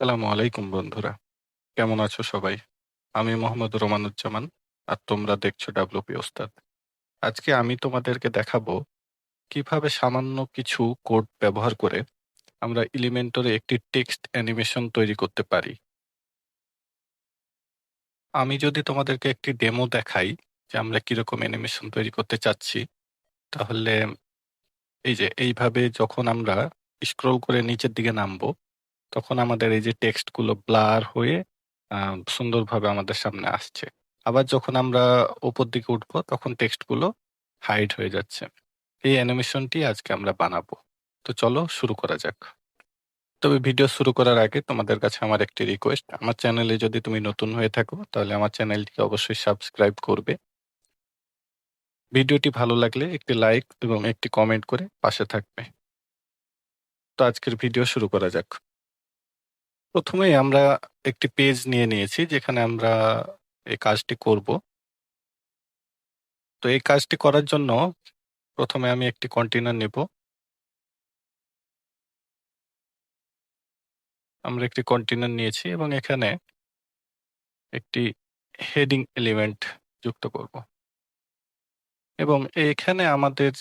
আসসালামু আলাইকুম বন্ধুরা। কেমন আছো সবাই? আমি মোহাম্মদ রোমানুজ্জামান। আর তোমরা দেখছো ডাব্লিউপি ওস্তাদ। আজকে আমি তোমাদেরকে দেখাবো কিভাবে সামান্য কিছু কোড ব্যবহার করে আমরা এলিমেন্টরে একটি টেক্সট অ্যানিমেশন তৈরি করতে পারি। আমি যদি তোমাদেরকে একটি ডেমো দেখাই যে আমরা কিরকম অ্যানিমেশন তৈরি করতে চাচ্ছি, তাহলে এই যে এইভাবে যখন আমরা স্ক্রল করে নিচের দিকে নামবো, তখন আমাদের এই যে টেক্সটগুলো ব্লার হয়ে সুন্দরভাবে আমাদের সামনে আসছে। আবার যখন আমরা উপর দিকে উঠবো তখন টেক্সটগুলো হাইড হয়ে যাচ্ছে। এই অ্যানিমেশনটি আজকে আমরা বানাবো। তো চলো শুরু করা যাক। তবে ভিডিও শুরু করার আগে তোমাদের কাছে আমার একটি রিকোয়েস্ট, আমার চ্যানেলে যদি তুমি নতুন হয়ে থাকো তাহলে আমার চ্যানেলটিকে অবশ্যই সাবস্ক্রাইব করবে। ভিডিওটি ভালো লাগলে একটি লাইক এবং একটি কমেন্ট করে পাশে থাকবে। তো আজকের ভিডিও শুরু করা যাক। প্রথমেই আমরা একটি পেজ নিয়ে নিয়েছি যেখানে আমরা এই কাজটি করব। তো এই কাজটি করার জন্য প্রথমে আমি একটি কন্টেইনার নেব। আমরা একটি কন্টেইনার নিয়েছি এবং এখানে একটি হেডিং এলিমেন্ট যুক্ত করব। এবং এখানে আমাদের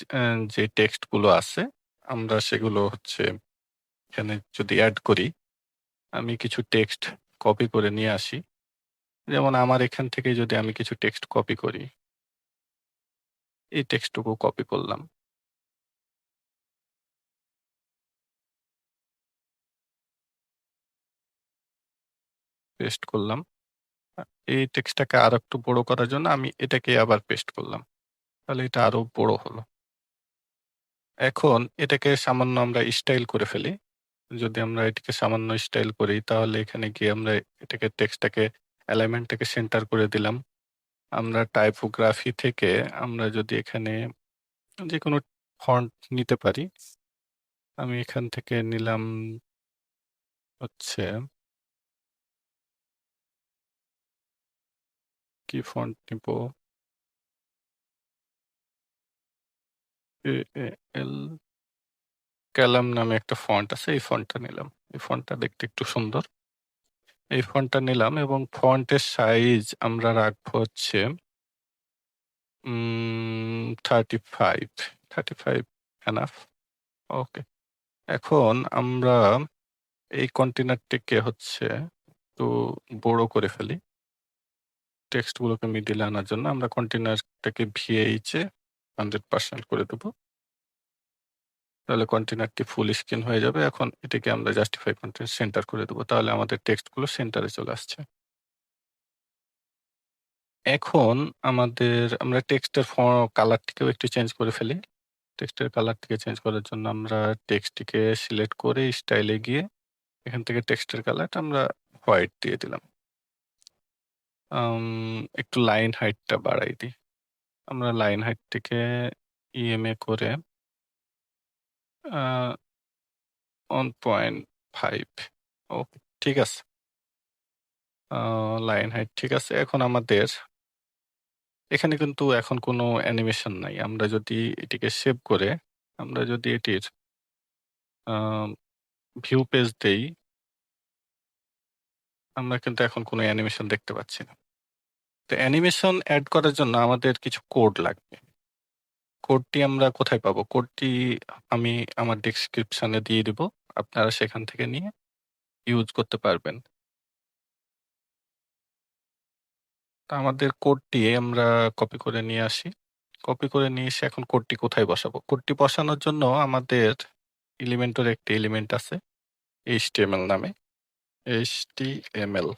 যে টেক্সটগুলো আছে আমরা সেগুলো হচ্ছে এখানে যদি এড করি, আমি কিছু টেক্সট কপি করে নিয়ে আসি। যেমন আমার এখান থেকে যদি আমি কিছু টেক্সট কপি করি, এই টেক্সটটুকু কপি করলাম, পেস্ট করলাম। এই টেক্সটটাকে আরেকটু বড় করার জন্য আমি এটাকে আবার পেস্ট করলাম। তাহলে এটা আরো বড় হলো। এখন এটাকে সামান্য আমরা স্টাইল করে ফেলি। যদি আমরা এটাকে সামান্য স্টাইল করি তাহলে এখানে গিয়ে আমরা এটাকে টেক্সটটাকে অ্যালাইনমেন্টটাকে সেন্টার করে দিলাম। আমরা টাইপোগ্রাফি থেকে আমরা যদি এখানে যেকোনো ফন্ট নিতে পারি। আমি এখান থেকে নিলাম হচ্ছে কি ফন্ট নিব? এএল ক্যালাম নামে একটা ফন্ট আছে, এই ফন্টটা নিলাম। এই ফন্টটা দেখতে একটু সুন্দর। এই ফন্টটা নিলাম এবং ফন্টের সাইজ আমরা রাখবো হচ্ছে 35 35 এনাফ। ওকে। এখন আমরা এই কন্টেইনারটিকে হচ্ছে একটু বড় করে ফেলি। টেক্সটগুলোকে মিডলে আনার জন্য আমরা কন্টেইনারটাকে VH এ 100% করে দেব। তাহলে কন্টেইনারটি ফুল স্ক্রিন হয়ে যাবে। এখন এটাকে আমরা জাস্টিফাই কন্টেন্ট সেন্টার করে দেব। তাহলে আমাদের টেক্সটগুলো সেন্টারে চলে আসছে। এখন আমরা টেক্সটের কালারটিকেও একটু চেঞ্জ করে ফেলি। টেক্সটের কালারটিকে চেঞ্জ করার জন্য আমরা টেক্সটটিকে সিলেক্ট করে স্টাইলে গিয়ে এখান থেকে টেক্সটের কালারটা আমরা হোয়াইট দিয়ে দিলাম। একটু লাইন হাইটটা বাড়াই দিই। আমরা লাইন হাইটটিকে EMA করে 1.5। ওকে, ঠিক আছে। লাইন হাইট ঠিক আছে। এখন আমাদের এখানে কিন্তু এখন কোনো অ্যানিমেশন নাই। আমরা যদি এটিকে সেভ করে আমরা যদি এটির আ ভিউ পেজ দেই, আমরা কিন্তু এখন কোনো অ্যানিমেশন দেখতে পাচ্ছি না। তো অ্যানিমেশন এড করার জন্য আমাদের কিছু কোড লাগবে। কোডটি আমরা কোথায় পাবো? কোডটি আমি আমার ডেসক্রিপশনে দিয়ে দিব। আপনারা সেখান থেকে নিয়ে ইউজ করতে পারবেন। তো আমাদের কোডটি আমরা কপি করে নিয়ে আসি। কপি করে নিয়ে এসে এখন কোডটি কোথায় বসাবো? কোডটি বসানোর জন্য আমাদের এলিমেন্টর একটি এলিমেন্ট আছে HTML নামে। HTML,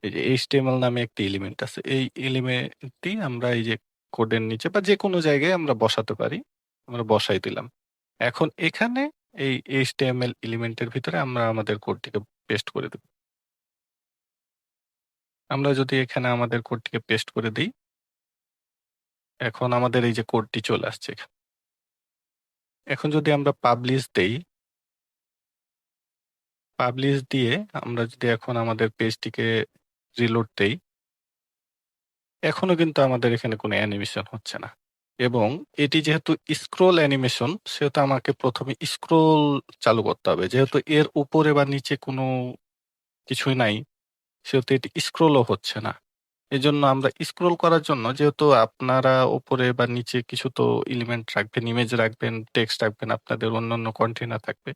এই যে HTML নামে একটি এলিমেন্ট আছে। এই এলিমেন্টটি আমরা এই যে কোডের নিচে বা যেকোনো জায়গায় আমরা বসাতে পারি। আমরা বসাই দিলাম। এখন এখানে এই HTML এলিমেন্টের ভিতরে আমরা আমাদের কোডটিকে পেস্ট করে দেব। আমরা যদি এখানে আমাদের কোডটিকে পেস্ট করে দেই, এখন আমাদের এই যে কোডটি চলে আসছে এখানে। এখন যদি আমরা পাবলিশ দেই, পাবলিশ দিয়ে আমরা যদি এখন আমাদের পেজটিকে রিলোড দেই, এখনো কিন্তু আমাদের এখানে কোনো অ্যানিমেশন হচ্ছে না। এবং এটি যেহেতু স্ক্রল অ্যানিমেশন, সেহেতু আমাকে প্রথমে স্ক্রল চালু করতে হবে। যেহেতু এর উপরে বা নিচে কোনো কিছুই নাই, সেহেতু এটি স্ক্রলও হচ্ছে না। এজন্য আমরা স্ক্রল করার জন্য যেহেতু আপনারা উপরে বা নিচে কিছু তো এলিমেন্ট রাখবেন, ইমেজ রাখবেন, টেক্সট রাখবেন, আপনাদের অন্যান্য কন্টেইনার থাকবে।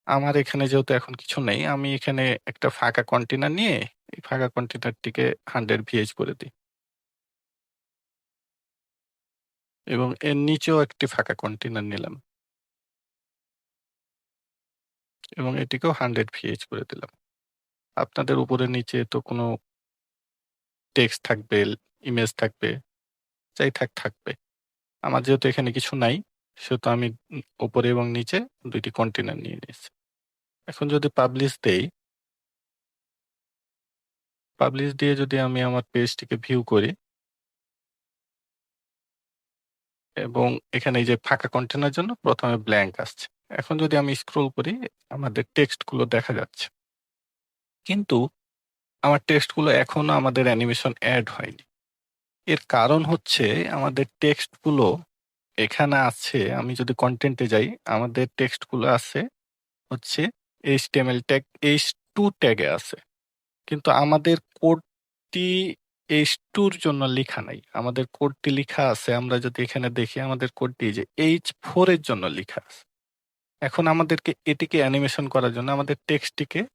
আমার এখানে যেহেতু এখন কিছু নেই, আমি এখানে একটা ফাঁকা কন্টেইনার নিয়ে এই ফাঁকা কন্টেইনারটিকে 100 VH করে দিই। এবং এর নিচেও একটি ফাঁকা কন্টেইনার নিলাম এবং এটিকেও 100 VH করে দিলাম। আপনাদের উপরে নিচে তো কোনো টেক্সট থাকবে, ইমেজ থাকবে, যাই থাকবে। আমার যেহেতু এখানে কিছু নাই, সেহেতু আমি উপরে এবং নিচে ২ টি কন্টেইনার নিয়ে নিয়েছি। এখন যদি পাবলিশ দেই, পাবলিশ দিয়ে যদি আমি আমার পেজটিকে ভিউ করি এবং এখানে এই যে ফাঁকা কন্টেইনার জন্য ১ম এ ব্ল্যাংক আসছে। এখন যদি আমি স্ক্রল করি, আমাদের টেক্সট গুলো দেখা যাচ্ছে। কিন্তু আমার টেক্সট গুলো এখনো আমাদের অ্যানিমেশন এড হয়নি। এর কারণ হচ্ছে আমাদের টেক্সট গুলো এখানে আছে, আমি যদি কনটেন্ট এ যাই, আমাদের টেক্সট গুলো আছে হচ্ছে HTML ট্যাগ H2 ট্যাগে আছে। কিন্তু আমাদের কোডটি H2 র জন্য লিখা নাই। আমাদের কোডটি লিখা আছে, আমরা যদি এখানে দেখি আমাদের কোডটি এই যে H4 এর জন্য লিখা আছে। এখন আমাদেরকে এটিকে অ্যানিমেশন করার জন্য আমাদের টেক্সটের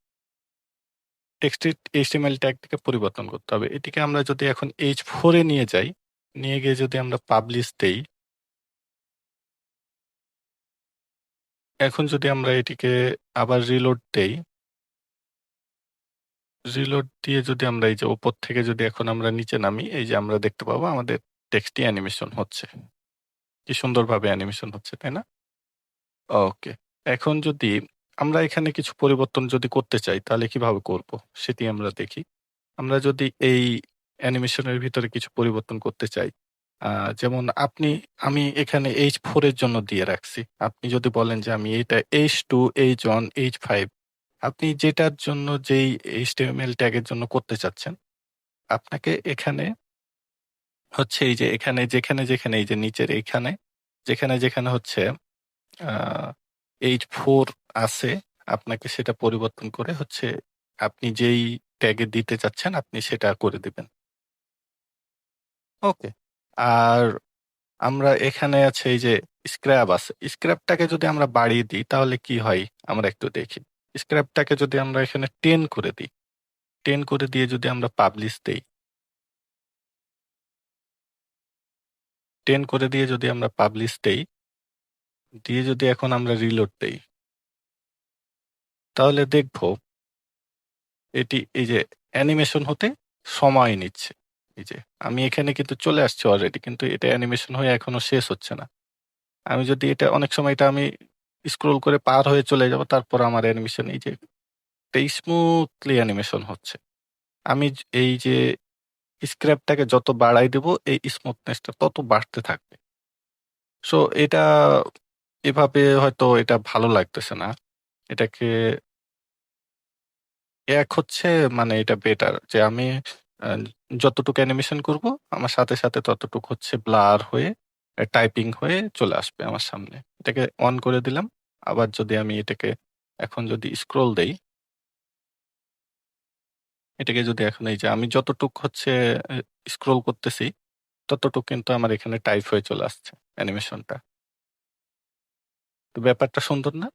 HTML ট্যাগটিকে পরিবর্তন করতে হবে। এটিকে আমরা যদি এখন H4 এ নিয়ে যাই, নিয়ে গিয়ে যদি আমরা পাবলিশ দেই, এখন যদি আমরা এটিকে আবার রিলোড দেই, রিলোড দিয়ে যদি আমরা এই যে উপর থেকে যদি এখন আমরা নিচে নামি, এই যে আমরা দেখতে পাবো আমাদের টেক্সটটি অ্যানিমেশন হচ্ছে। কি সুন্দরভাবে অ্যানিমেশন হচ্ছে, তাই না? ওকে। এখন যদি আমরা এখানে কিছু পরিবর্তন যদি করতে চাই, তাহলে কিভাবে করব? সেটি আমরা দেখি। আমরা যদি এই অ্যানিমেশনের ভিতরে কিছু পরিবর্তন করতে চাই, আ যেমন আমি এখানে H4 এর জন্য দিয়ে রাখছি। আপনি যদি বলেন যে আমি এটা H2, H1, H5, আপনি যেটার জন্য যেই HTML ট্যাগের জন্য করতে চাচ্ছেন, আপনাকে এখানে হচ্ছে এই যে এখানে যেখানে এই যে নিচের এইখানে যেখানে হচ্ছে আ H4 আছে, আপনাকে সেটা পরিবর্তন করে হচ্ছে আপনি যেই ট্যাগে দিতে চাচ্ছেন আপনি সেটা করে দিবেন। ওকে। আর আমরা এখানে আছে এই যে স্ক্র্যাপ আছে। স্ক্র্যাপটাকে যদি আমরা বাড়িয়ে দিই তাহলে কি হয়? আমরা একটু দেখি। স্ক্র্যাপটাকে যদি আমরা এখানে 10 করে দিই, 10 করে দিয়ে যদি আমরা পাবলিশ দেই, 10 করে দিয়ে যদি আমরা পাবলিশ দেই, দিয়ে যদি এখন আমরা রিলোড দেই, তাহলে দেখব এটি এই যে অ্যানিমেশন হতে সময় নিচ্ছে। এই যে আমি এখানে কিন্তু চলে আসছি অলরেডি, কিন্তু এটা অ্যানিমেশন হয়ে এখনো শেষ হচ্ছে না। আমি যদি এটা অনেক সময় এটা আমি স্ক্রল করে পার হয়ে চলে যাব, তারপর আমার অ্যানিমেশন এই যে একটা স্মুথলি অ্যানিমেশন হচ্ছে। আমি এই যে স্ক্র্যাপটাকে যত বাড়াই দেব, এই স্মুথনেসটা তত বাড়তে থাকবে। সো এটা এভাবে হয়তো এটা ভালো লাগতেছে না। এটাকে এক হচ্ছে মানে এটা বেটার যে আমি আ যতটুকু অ্যানিমেশন করব, আমার সাথে ততটুকু হচ্ছে ব্লার হয়ে টাইপিং হয়ে চলে আসবে আমার সামনে। এটাকে অন করে দিলাম। আবার যদি আমি এটাকে এখন যদি স্ক্রল দেই, এটাকে যদি এখন এই যে আমি যতটুক হচ্ছে স্ক্রল করতেছি, ততটুক কিন্তু আমার এখানে টাইপ হয়ে চলে আসছে অ্যানিমেশনটা। তো ব্যাপারটা সুন্দর না?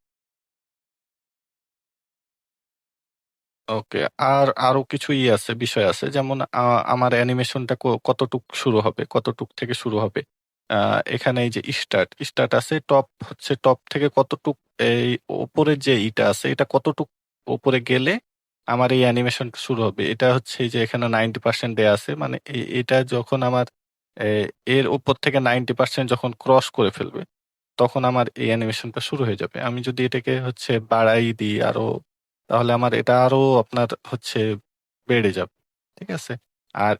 ওকে। আর আরো কিছু আছে, বিষয় আছে। যেমন আমার অ্যানিমেশনটা কতটুক শুরু হবে, কতটুক থেকে শুরু হবে। আ এখানে এই যে স্টার্ট আছে। টপ থেকে কতটুক এই উপরের যে আছে, এটা কতটুক উপরে গেলে আমার এই অ্যানিমেশনটা শুরু হবে। এটা হচ্ছে এই যে এখানে 90% দেয়া আছে। মানে এটা যখন আমার এ এর উপর থেকে 90% যখন ক্রস করে ফেলবে, তখন আমার এই অ্যানিমেশনটা শুরু হয়ে যাবে। আমি যদি এটাকে হচ্ছে বাড়াই দিই আরো, তাহলে আমার এটা আরো আপনার হচ্ছে বেড়ে যাবে। ঠিক আছে? আর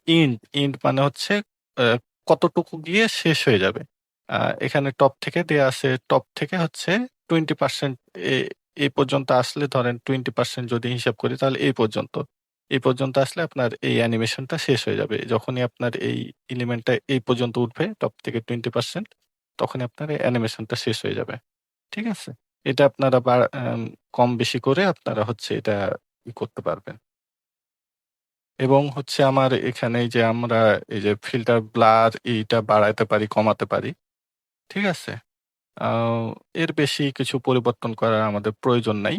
ইন্ড মানে হচ্ছে আ কতটুকু গিয়ে শেষ হয়ে যাবে। আ এখানে টপ থেকে দেয়া আছে, টপ থেকে হচ্ছে 20% এ এই পর্যন্ত আসলে ধরেন 20% যদি হিসাব করি তাহলে এই পর্যন্ত। এই পর্যন্ত আসলে আপনার এই অ্যানিমেশনটা শেষ হয়ে যাবে। যখনই আপনার এই এলিমেন্টটা এই পর্যন্ত উঠবে টপ থেকে 20%, তখনই আপনার এই অ্যানিমেশনটা শেষ হয়ে যাবে। ঠিক আছে? এটা আপনারা কম বেশি করে আপনারা হচ্ছে এটা করতে পারবেন। এবং হচ্ছে আমার এখানে এই যে আমরা এই যে ফিল্টার ব্লার এইটা বাড়াইতে পারি, কমাতে পারি। ঠিক আছে? আও এর বেশি কিছু পরিবর্তন করার আমাদের প্রয়োজন নাই।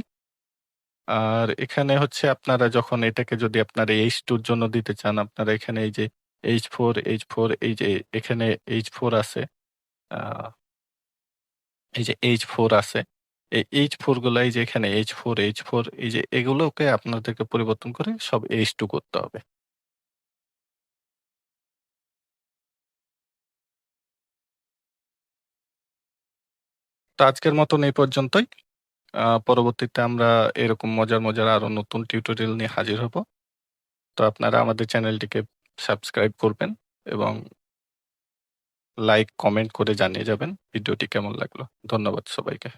আর এখানে হচ্ছে আপনারা যখন এটাকে যদি আপনারা H2 র জন্য দিতে চান, আপনারা এখানে এই যে H4 এই যে এখানে H4 আছে। আ এই যে H4 আছে। এই H4 গুলা এই যে এখানে H4 এই যে এগুলোকে আপনাদেরকে পরিবর্তন করে সব H2 করতে হবে। তো আজকের মতন এই পর্যন্তই। পরবর্তীতে আমরা এরকম মজার আরো নতুন টিউটোরিয়াল নিয়ে হাজির হব। তো আপনারা আমাদের চ্যানেলটিকে সাবস্ক্রাইব করবেন এবং লাইক, কমেন্ট করে জানিয়ে যাবেন ভিডিওটি কেমন লাগলো। ধন্যবাদ সবাইকে।